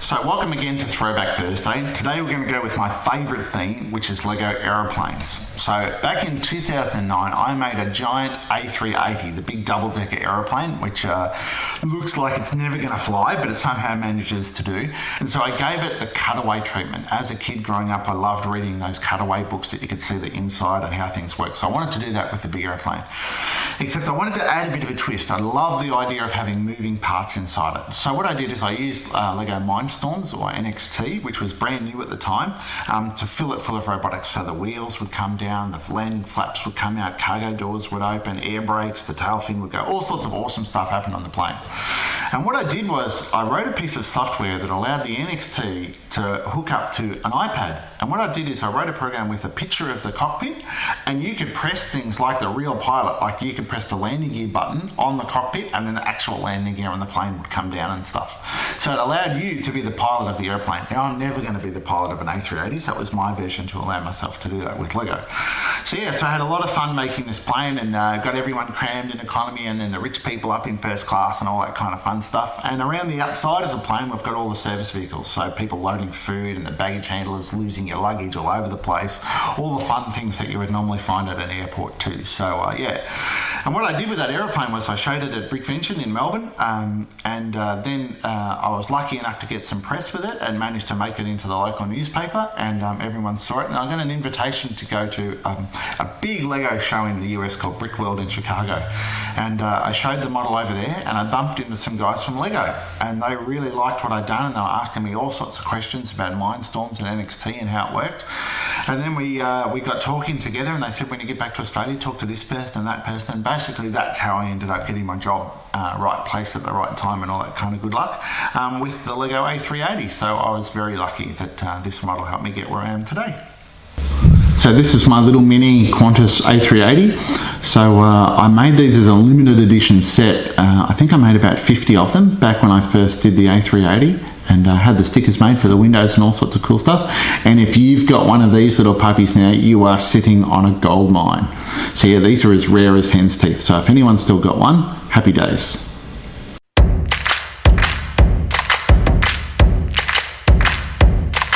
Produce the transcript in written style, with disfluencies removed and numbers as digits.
So welcome again to Throwback Thursday. Today we're going to go with my favourite theme, which is LEGO aeroplanes. So back in 2009 I made a giant A380, the big double-decker aeroplane, which looks like it's never going to fly, but it somehow manages to do. And so I gave it the cutaway treatment. As a kid growing up, I loved reading those cutaway books that you could see the inside and how things work. So I wanted to do that with the big aeroplane. Except I wanted to add a bit of a twist. I love the idea of having moving parts inside it. So what I did is I used LEGO Mindstorms, or NXT, which was brand new at the time, to fill it full of robotics. So the wheels would come down, the landing flaps would come out, cargo doors would open, air brakes, the tail fin would go, all sorts of awesome stuff happened on the plane. And what I did was I wrote a piece of software that allowed the NXT to hook up to an iPad. And what I did is I wrote a program with a picture of the cockpit, and you could press things like the real pilot, like you could press the landing gear button on the cockpit and then the actual landing gear on the plane would come down and stuff. So it allowed you to be the pilot of the airplane. Now I'm never going to be the pilot of an A380, so that was my version to allow myself to do that with LEGO. So yeah, so I had a lot of fun making this plane and got everyone crammed in economy and then the rich people up in first class and all that kind of fun stuff. And around the outside of the plane we've got all the service vehicles, so people loading food and the baggage handlers losing your luggage all over the place, all the fun things that you would normally find at an airport too. So yeah, and what I did with that aeroplane was I showed it at Brickman in Melbourne, and then I was lucky enough to get some press with it and managed to make it into the local newspaper, and everyone saw it. And I got an invitation to go to a big LEGO show in the US called Brick World in Chicago, and I showed the model over there and I bumped into some guys from LEGO and they really liked what I'd done and they were asking me all sorts of questions about Mindstorms and NXT and how it worked. And then we got talking together and they said, when you get back to Australia, talk to this person and that person, and basically that's how I ended up getting my job, right place at the right time and all that kind of good luck with the LEGO A380. So I was very lucky that this model helped me get where I am today. So this is my little mini Qantas A380. So I made these as a limited edition set. I think I made about 50 of them back when I first did the A380, and had the stickers made for the windows and all sorts of cool stuff. And if you've got one of these little puppies now, you are sitting on a gold mine. So yeah, these are as rare as hen's teeth. So if anyone's still got one, happy days.